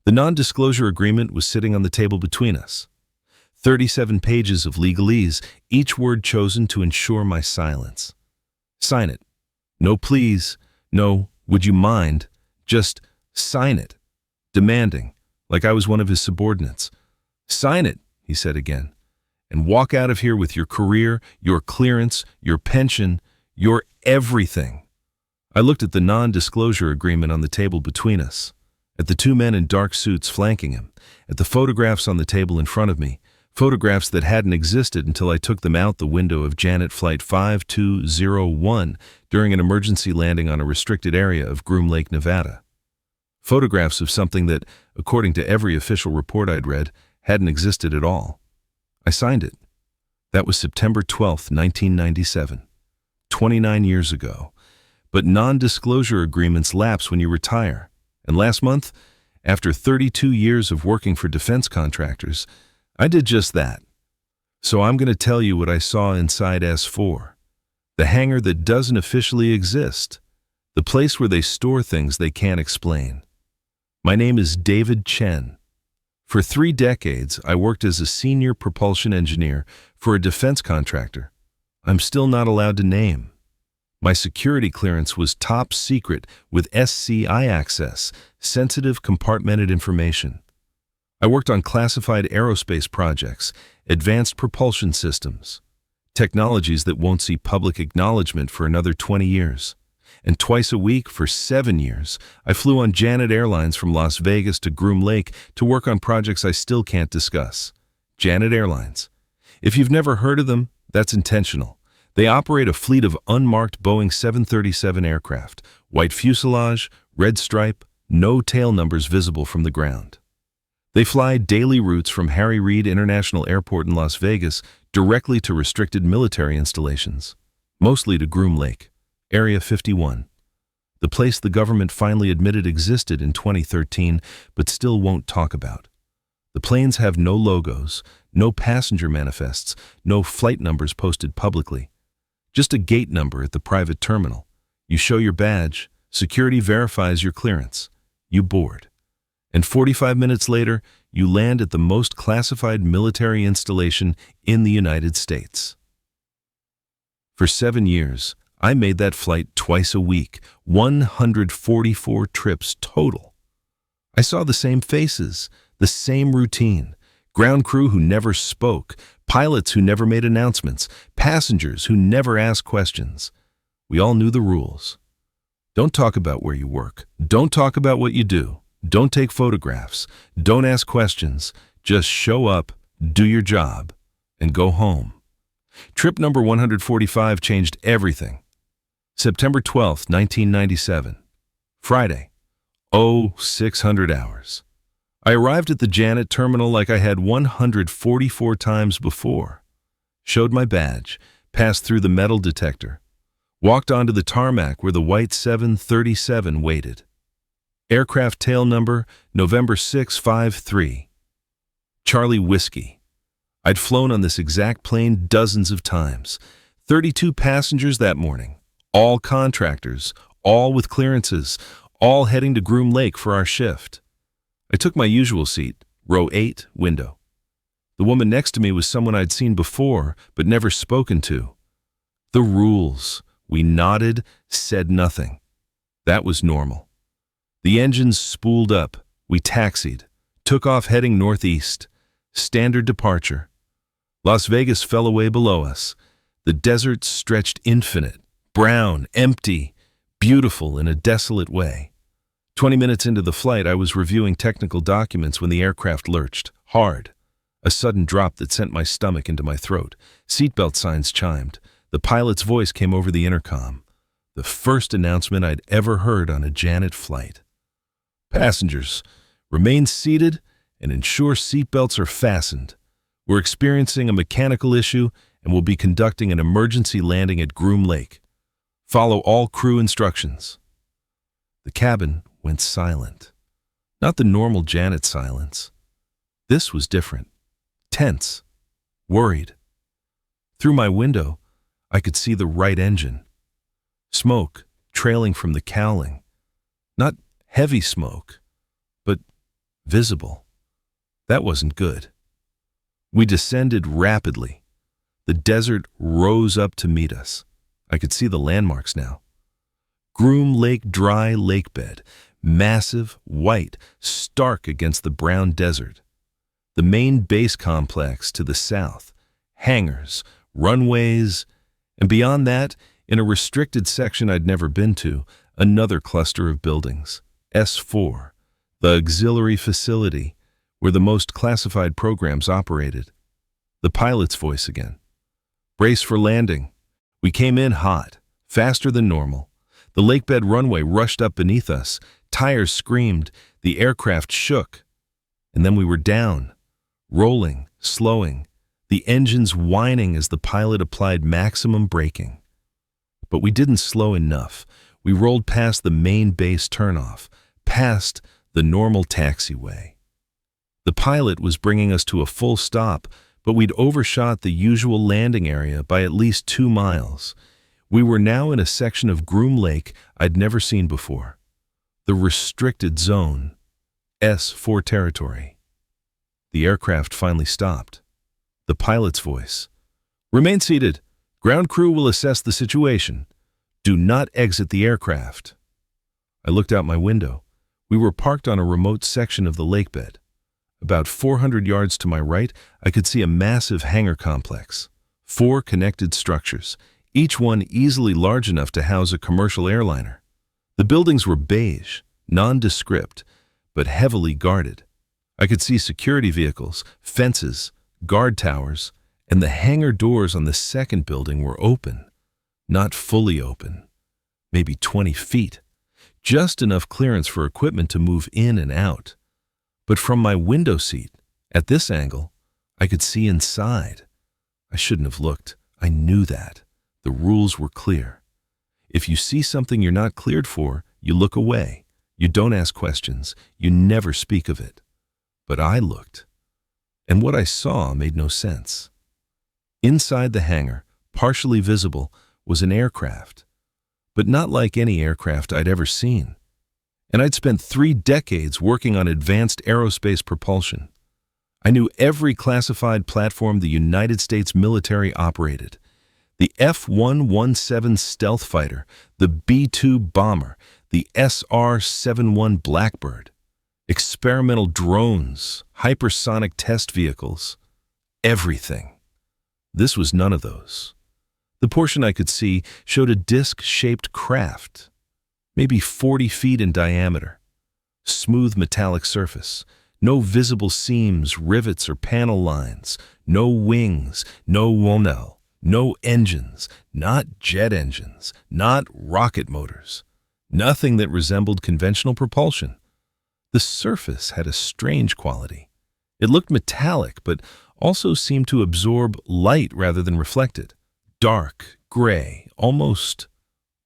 The non-disclosure agreement was sitting on the table between us. 37 pages of legalese, each word chosen to ensure my silence. Sign it. No please, no would you mind, just sign it. Demanding, like I was one of his subordinates. Sign it, he said again, and walk out of here with your career, your clearance, your pension, your everything. I looked at the non-disclosure agreement on the table between us, at the two men in dark suits flanking him, at the photographs on the table in front of me, photographs that hadn't existed until I took them out the window of Janet Flight 5201 during an emergency landing on a restricted area of Groom Lake, Nevada. Photographs of something that, according to every official report I'd read, hadn't existed at all. I signed it. That was September 12, 1997, 29 years ago. But non-disclosure agreements lapse when you retire. And last month, after 32 years of working for defense contractors, I did just that. So I'm going to tell you what I saw inside S-4. The hangar that doesn't officially exist. The place where they store things they can't explain. My name is David Chen. For 3 decades, I worked as a senior propulsion engineer for a defense contractor. I'm still not allowed to name. My security clearance was top secret with SCI access, sensitive compartmented information. I worked on classified aerospace projects, advanced propulsion systems, technologies that won't see public acknowledgement for another 20 years. And twice a week for 7 years, I flew on Janet Airlines from Las Vegas to Groom Lake to work on projects I still can't discuss. Janet Airlines. If you've never heard of them, that's intentional. They operate a fleet of unmarked Boeing 737 aircraft, white fuselage, red stripe, no tail numbers visible from the ground. They fly daily routes from Harry Reid International Airport in Las Vegas directly to restricted military installations, mostly to Groom Lake, Area 51, the place the government finally admitted existed in 2013 but still won't talk about. The planes have no logos, no passenger manifests, no flight numbers posted publicly. Just a gate number at the private terminal. You show your badge, security verifies your clearance. You board. And 45 minutes later, you land at the most classified military installation in the United States. For 7 years, I made that flight twice a week, 144 trips total. I saw the same faces, the same routine, ground crew who never spoke, pilots who never made announcements, passengers who never asked questions. We all knew the rules. Don't talk about where you work. Don't talk about what you do. Don't take photographs. Don't ask questions. Just show up, do your job, and go home. Trip number 145 changed everything. September 12, 1997. Friday. 600 hours. I arrived at the Janet terminal like I had 144 times before. Showed my badge, passed through the metal detector, walked onto the tarmac where the white 737 waited. Aircraft tail number, November 653. Charlie Whiskey. I'd flown on this exact plane dozens of times. 32 passengers that morning, all contractors, all with clearances, all heading to Groom Lake for our shift. I took my usual seat, row 8, window. The woman next to me was someone I'd seen before, but never spoken to. The rules. We nodded, said nothing. That was normal. The engines spooled up. We taxied, took off heading northeast. Standard departure. Las Vegas fell away below us. The desert stretched infinite, brown, empty, beautiful in a desolate way. 20 minutes into the flight, I was reviewing technical documents when the aircraft lurched, hard. A sudden drop that sent my stomach into my throat. Seatbelt signs chimed. The pilot's voice came over the intercom. The first announcement I'd ever heard on a Janet flight. Passengers, remain seated and ensure seatbelts are fastened. We're experiencing a mechanical issue and will be conducting an emergency landing at Groom Lake. Follow all crew instructions. The cabin went silent. Not the normal Janet silence. This was different. Tense. Worried. Through my window, I could see the right engine. Smoke trailing from the cowling. Not heavy smoke, but visible. That wasn't good. We descended rapidly. The desert rose up to meet us. I could see the landmarks now. Groom Lake dry lake bed, massive, white, stark against the brown desert. The main base complex to the south, hangars, runways, and beyond that, in a restricted section I'd never been to, another cluster of buildings, S-4, the auxiliary facility where the most classified programs operated. The pilot's voice again. Brace for landing. We came in hot, faster than normal. The lakebed runway rushed up beneath us. Tires screamed. The aircraft shook. And then we were down, rolling, slowing, the engines whining as the pilot applied maximum braking. But we didn't slow enough. We rolled past the main base turnoff, past the normal taxiway. The pilot was bringing us to a full stop, but we'd overshot the usual landing area by at least 2 miles. We were now in a section of Groom Lake I'd never seen before. The restricted zone, S-4 territory. The aircraft finally stopped. The pilot's voice. Remain seated. Ground crew will assess the situation. Do not exit the aircraft. I looked out my window. We were parked on a remote section of the lakebed. About 400 yards to my right, I could see a massive hangar complex. 4 connected structures, each one easily large enough to house a commercial airliner. The buildings were beige, nondescript, but heavily guarded. I could see security vehicles, fences, guard towers, and the hangar doors on the second building were open. Not fully open, maybe 20 feet, just enough clearance for equipment to move in and out. But from my window seat, at this angle, I could see inside. I shouldn't have looked. I knew that. The rules were clear. If you see something you're not cleared for, you look away. You don't ask questions. You never speak of it. But I looked, and what I saw made no sense. Inside the hangar, partially visible, was an aircraft, but not like any aircraft I'd ever seen. And I'd spent 3 decades working on advanced aerospace propulsion. I knew every classified platform the United States military operated. The F-117 stealth fighter, the B-2 bomber, the SR-71 Blackbird, experimental drones, hypersonic test vehicles, everything. This was none of those. The portion I could see showed a disc-shaped craft, maybe 40 feet in diameter. Smooth metallic surface, no visible seams, rivets, or panel lines, no wings, no nacelle, no engines, not jet engines, not rocket motors, nothing that resembled conventional propulsion. The surface had a strange quality. It looked metallic, but also seemed to absorb light rather than reflect it. Dark, gray, almost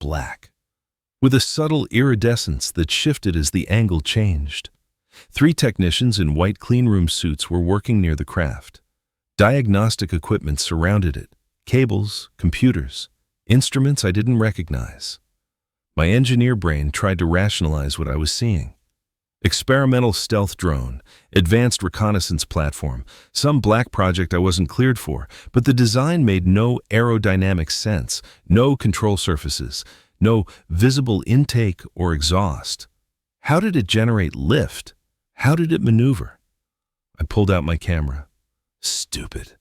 black, with a subtle iridescence that shifted as the angle changed. 3 technicians in white cleanroom suits were working near the craft. Diagnostic equipment surrounded it, cables, computers, instruments I didn't recognize. My engineer brain tried to rationalize what I was seeing. Experimental stealth drone, advanced reconnaissance platform, some black project I wasn't cleared for, but the design made no aerodynamic sense, no control surfaces, no visible intake or exhaust. How did it generate lift? How did it maneuver? I pulled out my camera. Stupid.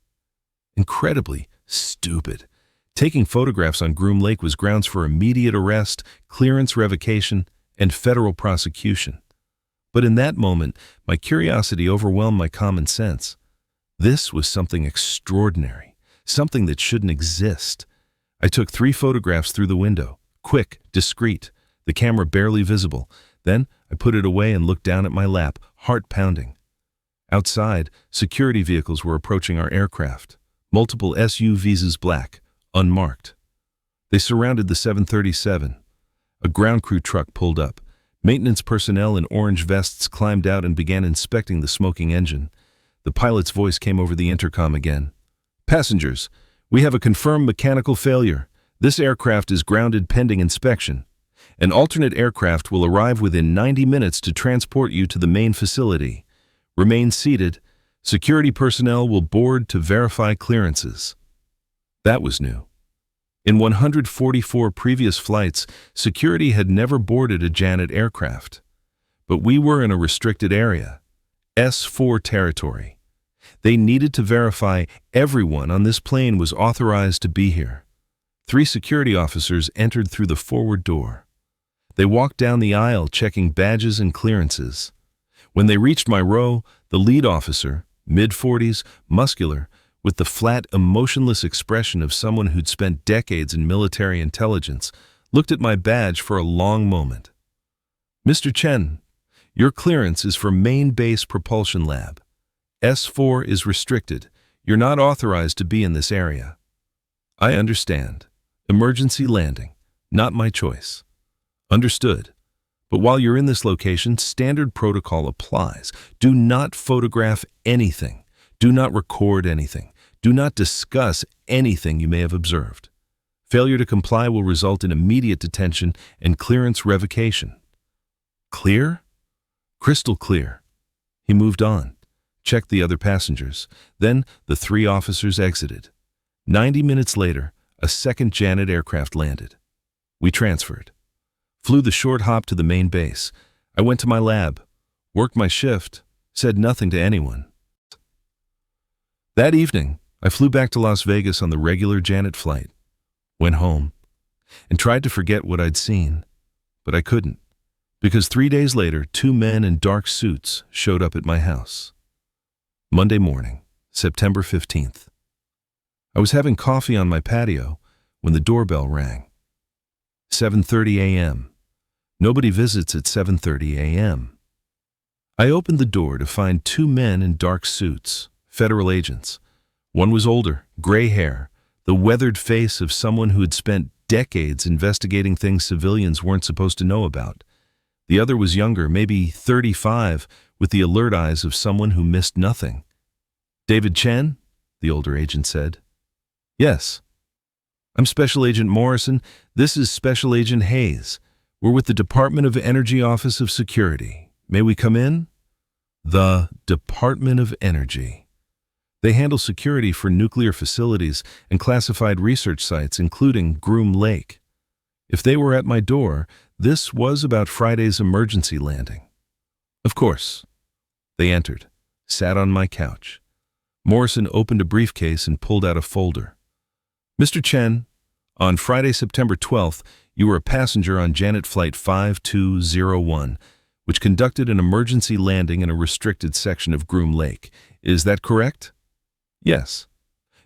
Incredibly stupid. Taking photographs on Groom Lake was grounds for immediate arrest, clearance revocation, and federal prosecution. But in that moment, my curiosity overwhelmed my common sense. This was something extraordinary, something that shouldn't exist. I took 3 photographs through the window, quick, discreet, the camera barely visible. Then I put it away and looked down at my lap, heart pounding. Outside, security vehicles were approaching our aircraft, multiple SUVs black, unmarked. They surrounded the 737. A ground crew truck pulled up. Maintenance personnel in orange vests climbed out and began inspecting the smoking engine. The pilot's voice came over the intercom again. Passengers, we have a confirmed mechanical failure. This aircraft is grounded pending inspection. An alternate aircraft will arrive within 90 minutes to transport you to the main facility. Remain seated. Security personnel will board to verify clearances. That was new. In 144 previous flights, security had never boarded a Janet aircraft. But we were in a restricted area, S-4 territory. They needed to verify everyone on this plane was authorized to be here. 3 security officers entered through the forward door. They walked down the aisle checking badges and clearances. When they reached my row, the lead officer, mid-40s, muscular, with the flat, emotionless expression of someone who'd spent decades in military intelligence, looked at my badge for a long moment. "Mr. Chen, your clearance is for Main Base Propulsion Lab. S-4 is restricted. You're not authorized to be in this area." "I understand. Emergency landing. Not my choice." "Understood. But while you're in this location, standard protocol applies. Do not photograph anything. Do not record anything. Do not discuss anything you may have observed. Failure to comply will result in immediate detention and clearance revocation." "Clear?" "Crystal clear." He moved on, checked the other passengers. Then the 3 officers exited. 90 minutes later, a second Janet aircraft landed. We transferred. Flew the short hop to the main base. I went to my lab, worked my shift, said nothing to anyone. That evening, I flew back to Las Vegas on the regular Janet flight, went home, and tried to forget what I'd seen, but I couldn't, because 3 days later, 2 men in dark suits showed up at my house. Monday morning, September 15th. I was having coffee on my patio when the doorbell rang. 7:30 a.m. Nobody visits at 7:30 a.m. I opened the door to find 2 men in dark suits, federal agents. One was older, gray hair, the weathered face of someone who had spent decades investigating things civilians weren't supposed to know about. The other was younger, maybe 35, with the alert eyes of someone who missed nothing. "David Chen?" the older agent said. "Yes." "I'm Special Agent Morrison. This is Special Agent Hayes. We're with the Department of Energy Office of Security. May we come in?" The Department of Energy. They handle security for nuclear facilities and classified research sites, including Groom Lake. If they were at my door, this was about Friday's emergency landing. Of course. They entered, sat on my couch. Morrison opened a briefcase and pulled out a folder. "Mr. Chen, on Friday, September 12th, you were a passenger on Janet Flight 5201, which conducted an emergency landing in a restricted section of Groom Lake. Is that correct?" "Yes."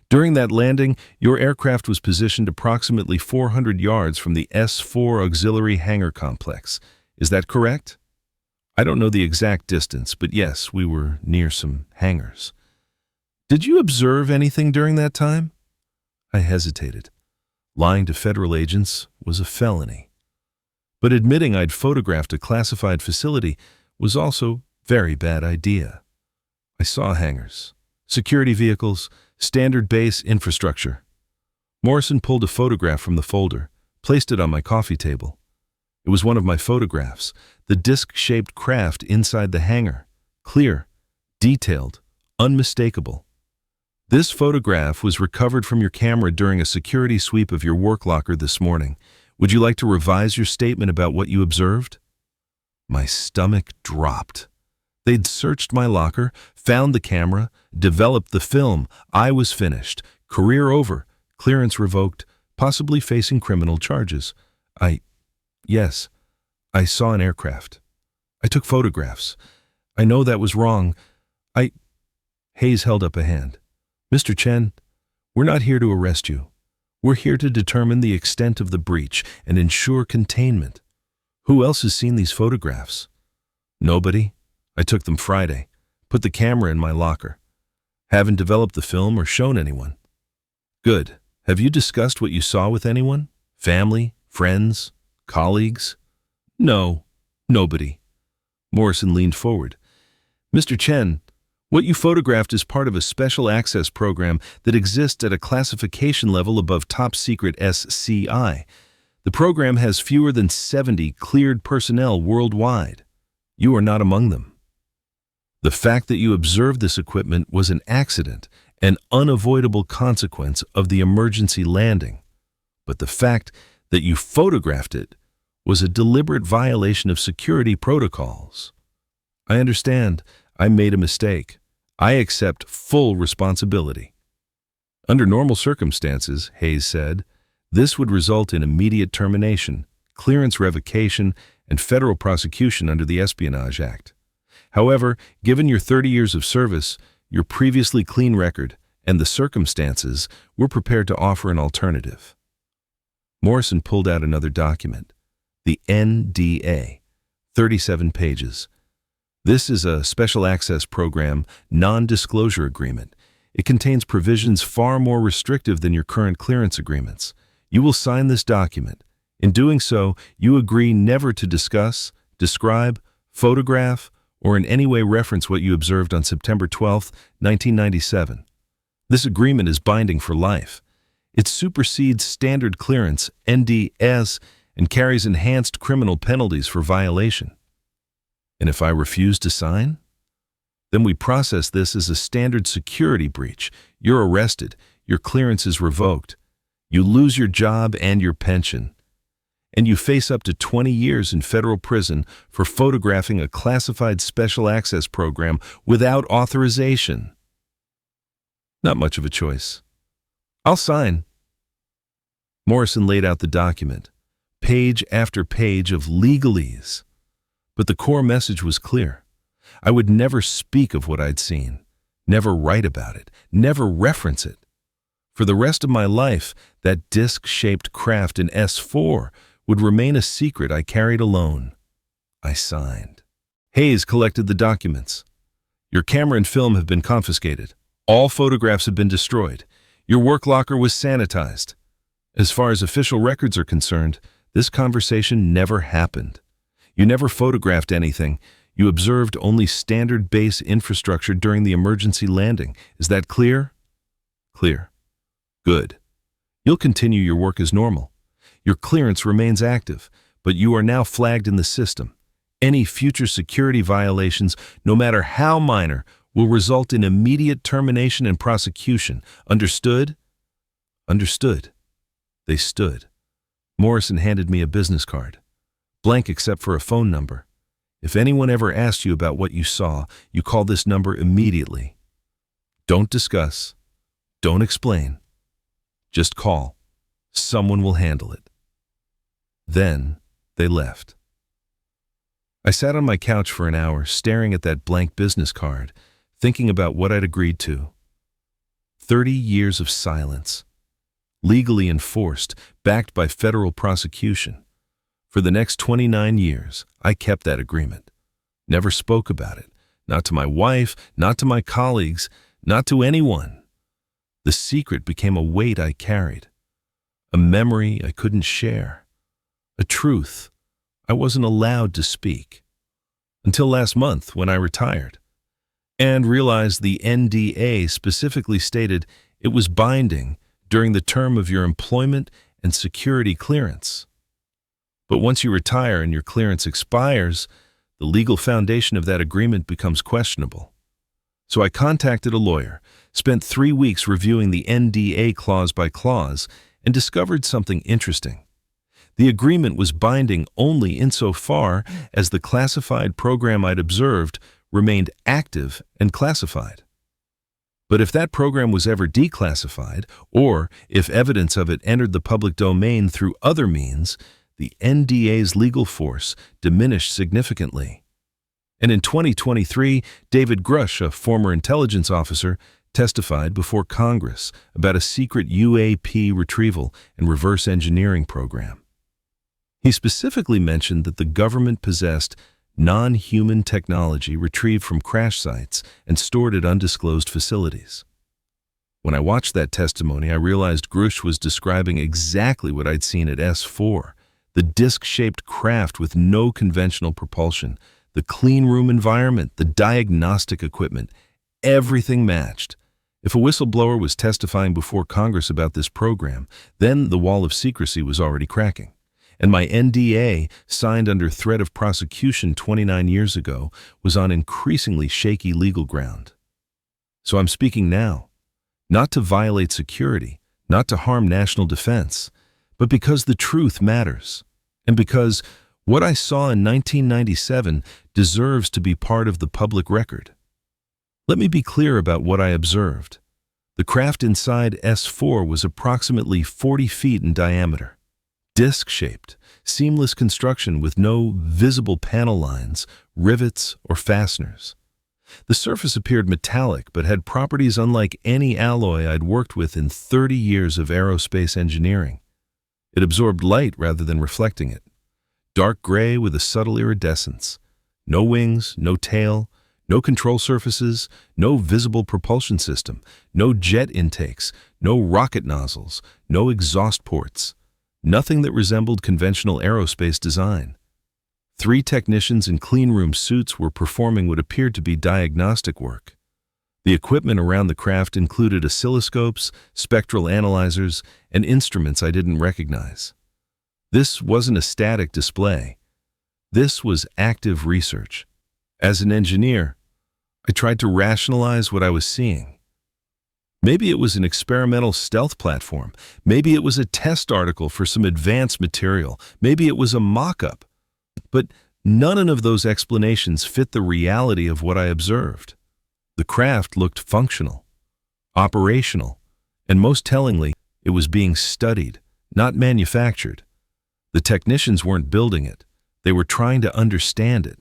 "During that landing, your aircraft was positioned approximately 400 yards from the S-4 auxiliary hangar complex. Is that correct?" "I don't know the exact distance, but yes, we were near some hangars." "Did you observe anything during that time?" I hesitated. Lying to federal agents was a felony. But admitting I'd photographed a classified facility was also a very bad idea. I saw hangars, security vehicles, standard base infrastructure. Morrison pulled a photograph from the folder, placed it on my coffee table. It was one of my photographs, the disc-shaped craft inside the hangar, clear, detailed, unmistakable. "This photograph was recovered from your camera during a security sweep of your work locker this morning. Would you like to revise your statement about what you observed?" My stomach dropped. They'd searched my locker, found the camera, developed the film. I was finished. Career over. Clearance revoked, possibly facing criminal charges. Yes, I saw an aircraft. I took photographs. I know that was wrong. Hayes held up a hand. "Mr. Chen, we're not here to arrest you. We're here to determine the extent of the breach and ensure containment. Who else has seen these photographs?" "Nobody. I took them Friday. Put the camera in my locker. Haven't developed the film or shown anyone." "Good. Have you discussed what you saw with anyone? Family? Friends? Colleagues?" "No. Nobody." Morrison leaned forward. "Mr. Chen, what you photographed is part of a special access program that exists at a classification level above top secret SCI. The program has fewer than 70 cleared personnel worldwide. You are not among them." The fact that you observed this equipment was an accident, an unavoidable consequence of the emergency landing. But the fact that you photographed it was a deliberate violation of security protocols. I understand. I made a mistake. I accept full responsibility. Under normal circumstances, Hayes said, this would result in immediate termination, clearance revocation, and federal prosecution under the Espionage Act. However, given your 30 years of service, your previously clean record, and the circumstances, we're prepared to offer an alternative. Morrison pulled out another document, the NDA, 37 pages. This is a Special Access Program non-disclosure agreement. It contains provisions far more restrictive than your current clearance agreements. You will sign this document. In doing so, you agree never to discuss, describe, photograph, or in any way reference what you observed on September 12, 1997. This agreement is binding for life. It supersedes standard clearance, NDS, and carries enhanced criminal penalties for violation. And if I refuse to sign? Then we process this as a standard security breach. You're arrested. Your clearance is revoked. You lose your job and your pension. And you face up to 20 years in federal prison for photographing a classified special access program without authorization. Not much of a choice. I'll sign. Morrison laid out the document, page after page of legalese. But the core message was clear. I would never speak of what I'd seen, never write about it, never reference it. For the rest of my life, that disc-shaped craft in S-4 would remain a secret I carried alone. I signed. Hayes collected the documents. Your camera and film have been confiscated. All photographs have been destroyed. Your work locker was sanitized. As far as official records are concerned, this conversation never happened. You never photographed anything. You observed only standard base infrastructure during the emergency landing. Is that clear? Clear. Good. You'll continue your work as normal. Your clearance remains active, but you are now flagged in the system. Any future security violations, no matter how minor, will result in immediate termination and prosecution. Understood? Understood. They stood. Morrison handed me a business card, blank except for a phone number. If anyone ever asked you about what you saw, you call this number immediately. Don't discuss. Don't explain. Just call. Someone will handle it. Then they left. I sat on my couch for an hour, staring at that blank business card, thinking about what I'd agreed to. 30 years of silence. Legally enforced, backed by federal prosecution. For the next 29 years, I kept that agreement. Never spoke about it. Not to my wife, not to my colleagues, not to anyone. The secret became a weight I carried. A memory I couldn't share. A truth I wasn't allowed to speak. Until last month when I retired. And realized the NDA specifically stated it was binding during the term of your employment and security clearance. But once you retire and your clearance expires, the legal foundation of that agreement becomes questionable. So I contacted a lawyer, spent 3 weeks reviewing the NDA clause by clause, and discovered something interesting. The agreement was binding only insofar as the classified program I'd observed remained active and classified. But if that program was ever declassified, or if evidence of it entered the public domain through other means, the NDA's legal force diminished significantly. And in 2023, David Grusch, a former intelligence officer, testified before Congress about a secret UAP retrieval and reverse engineering program. He specifically mentioned that the government possessed non-human technology retrieved from crash sites and stored at undisclosed facilities. When I watched that testimony, I realized Grusch was describing exactly what I'd seen at S-4, the disc-shaped craft with no conventional propulsion, the clean room environment, the diagnostic equipment, everything matched. If a whistleblower was testifying before Congress about this program, then the wall of secrecy was already cracking. And my NDA, signed under threat of prosecution 29 years ago, was on increasingly shaky legal ground. So I'm speaking now, not to violate security, not to harm national defense, but because the truth matters, and because what I saw in 1997 deserves to be part of the public record. Let me be clear about what I observed. The craft inside S-4 was approximately 40 feet in diameter. Disc-shaped, seamless construction with no visible panel lines, rivets, or fasteners. The surface appeared metallic but had properties unlike any alloy I'd worked with in 30 years of aerospace engineering. It absorbed light rather than reflecting it. Dark gray with a subtle iridescence. No wings, no tail, no control surfaces, no visible propulsion system, no jet intakes, no rocket nozzles, no exhaust ports. Nothing that resembled conventional aerospace design. 3 technicians in cleanroom suits were performing what appeared to be diagnostic work. The equipment around the craft included oscilloscopes, spectral analyzers, and instruments I didn't recognize. This wasn't a static display. This was active research. As an engineer, I tried to rationalize what I was seeing. Maybe it was an experimental stealth platform. Maybe it was a test article for some advanced material. Maybe it was a mock-up. But none of those explanations fit the reality of what I observed. The craft looked functional, operational, and most tellingly, it was being studied, not manufactured. The technicians weren't building it. They were trying to understand it.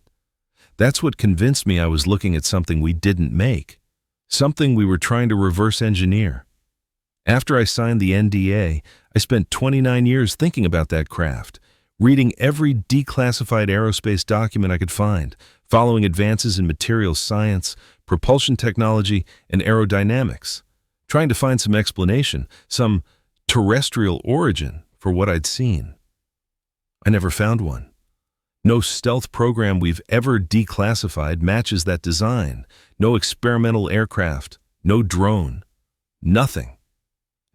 That's what convinced me I was looking at something we didn't make. Something we were trying to reverse engineer. After I signed the NDA, I spent 29 years thinking about that craft, reading every declassified aerospace document I could find, following advances in materials science, propulsion technology, and aerodynamics, trying to find some explanation, some terrestrial origin for what I'd seen. I never found one. No stealth program we've ever declassified matches that design. No experimental aircraft, no drone, nothing.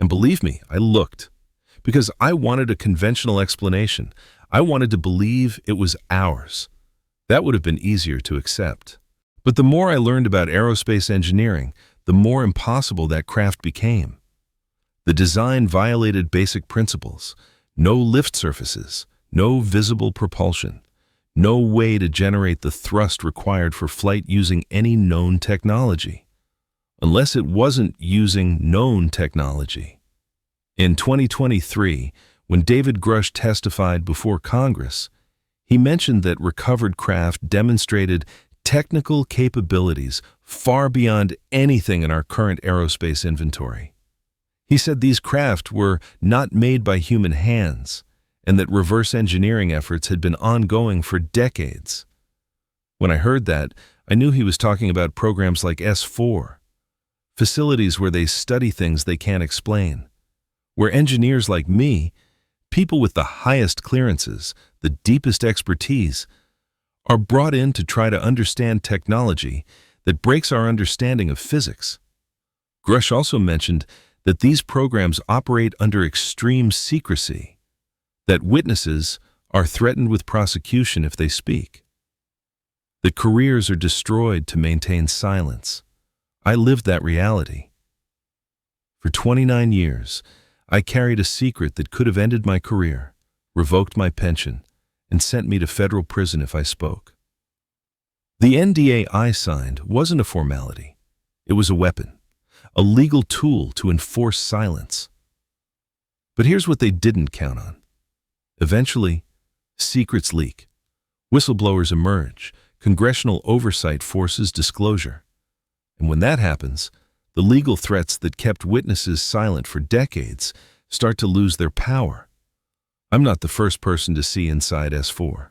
And believe me, I looked. Because I wanted a conventional explanation. I wanted to believe it was ours. That would have been easier to accept. But the more I learned about aerospace engineering, the more impossible that craft became. The design violated basic principles. No lift surfaces, no visible propulsion. No way to generate the thrust required for flight using any known technology, unless it wasn't using known technology. In 2023, when David Grusch testified before Congress, he mentioned that recovered craft demonstrated technical capabilities far beyond anything in our current aerospace inventory. He said these craft were not made by human hands, and that reverse engineering efforts had been ongoing for decades. When I heard that, I knew he was talking about programs like S-4, facilities where they study things they can't explain, where engineers like me, people with the highest clearances, the deepest expertise, are brought in to try to understand technology that breaks our understanding of physics. Grusch also mentioned that these programs operate under extreme secrecy, that witnesses are threatened with prosecution if they speak, that careers are destroyed to maintain silence. I lived that reality. For 29 years, I carried a secret that could have ended my career, revoked my pension, and sent me to federal prison if I spoke. The NDA I signed wasn't a formality. It was a weapon, a legal tool to enforce silence. But here's what they didn't count on. Eventually, secrets leak. Whistleblowers emerge. Congressional oversight forces disclosure. And when that happens, the legal threats that kept witnesses silent for decades start to lose their power. I'm not the first person to see inside S-4,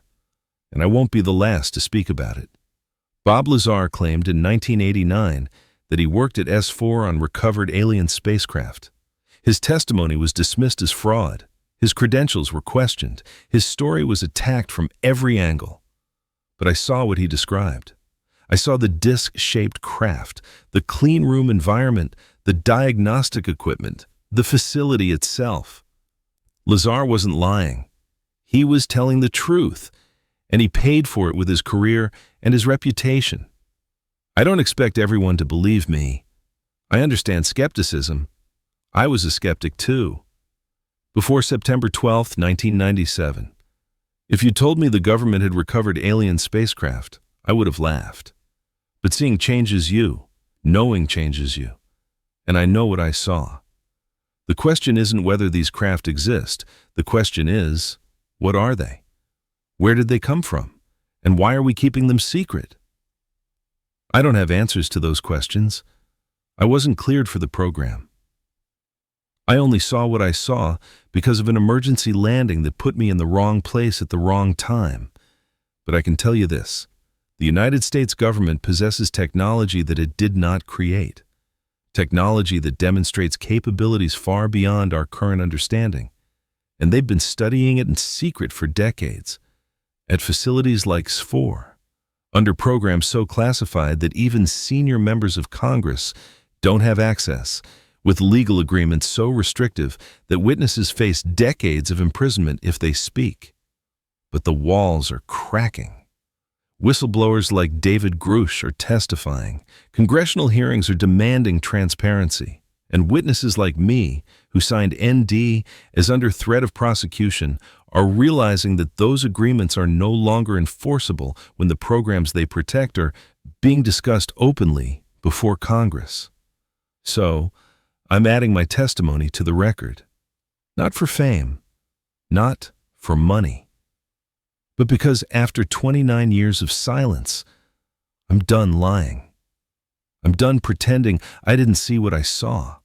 and I won't be the last to speak about it. Bob Lazar claimed in 1989 that he worked at S-4 on recovered alien spacecraft. His testimony was dismissed as fraud. His credentials were questioned. His story was attacked from every angle. But I saw what he described. I saw the disc-shaped craft, the clean room environment, the diagnostic equipment, the facility itself. Lazar wasn't lying. He was telling the truth, and he paid for it with his career and his reputation. I don't expect everyone to believe me. I understand skepticism. I was a skeptic too. Before September 12, 1997, if you told me the government had recovered alien spacecraft, I would have laughed. But seeing changes you, knowing changes you, and I know what I saw. The question isn't whether these craft exist. The question is, what are they? Where did they come from? And why are we keeping them secret? I don't have answers to those questions. I wasn't cleared for the program. I only saw what I saw because of an emergency landing that put me in the wrong place at the wrong time. But I can tell you this, the United States government possesses technology that it did not create. Technology that demonstrates capabilities far beyond our current understanding. And they've been studying it in secret for decades, at facilities like S-4, under programs so classified that even senior members of Congress don't have access, with legal agreements so restrictive that witnesses face decades of imprisonment if they speak. But the walls are cracking. Whistleblowers like David Grusch are testifying. Congressional hearings are demanding transparency. And witnesses like me, who signed ND as under threat of prosecution, are realizing that those agreements are no longer enforceable when the programs they protect are being discussed openly before Congress. So, I'm adding my testimony to the record. Not for fame, not for money, but because after 29 years of silence, I'm done lying. I'm done pretending I didn't see what I saw.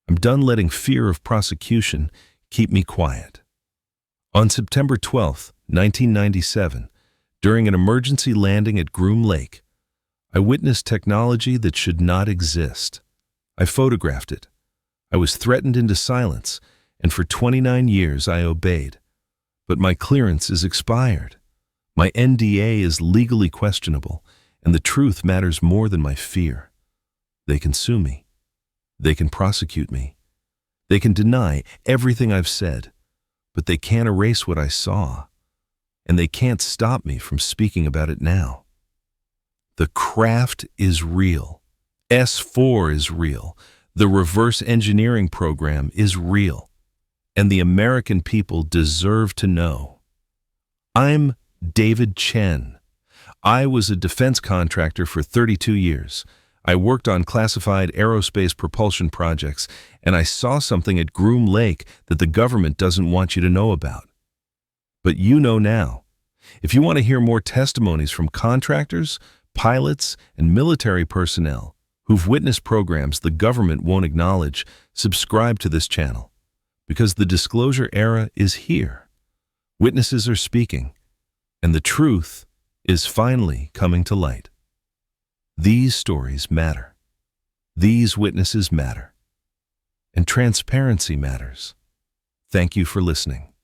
I'm done letting fear of prosecution keep me quiet. On September 12, 1997, during an emergency landing at Groom Lake, I witnessed technology that should not exist. I photographed it. I was threatened into silence, and for 29 years I obeyed. But my clearance is expired. My NDA is legally questionable, and the truth matters more than my fear. They can sue me. They can prosecute me. They can deny everything I've said, but they can't erase what I saw, and they can't stop me from speaking about it now. The craft is real. S-4 is real. The reverse engineering program is real. And the American people deserve to know. I'm David Chen. I was a defense contractor for 32 years. I worked on classified aerospace propulsion projects, and I saw something at Groom Lake that the government doesn't want you to know about. But you know now. If you want to hear more testimonies from contractors, pilots, and military personnel who've witnessed programs the government won't acknowledge, subscribe to this channel. Because the disclosure era is here. Witnesses are speaking, and the truth is finally coming to light. These stories matter. These witnesses matter. And transparency matters. Thank you for listening.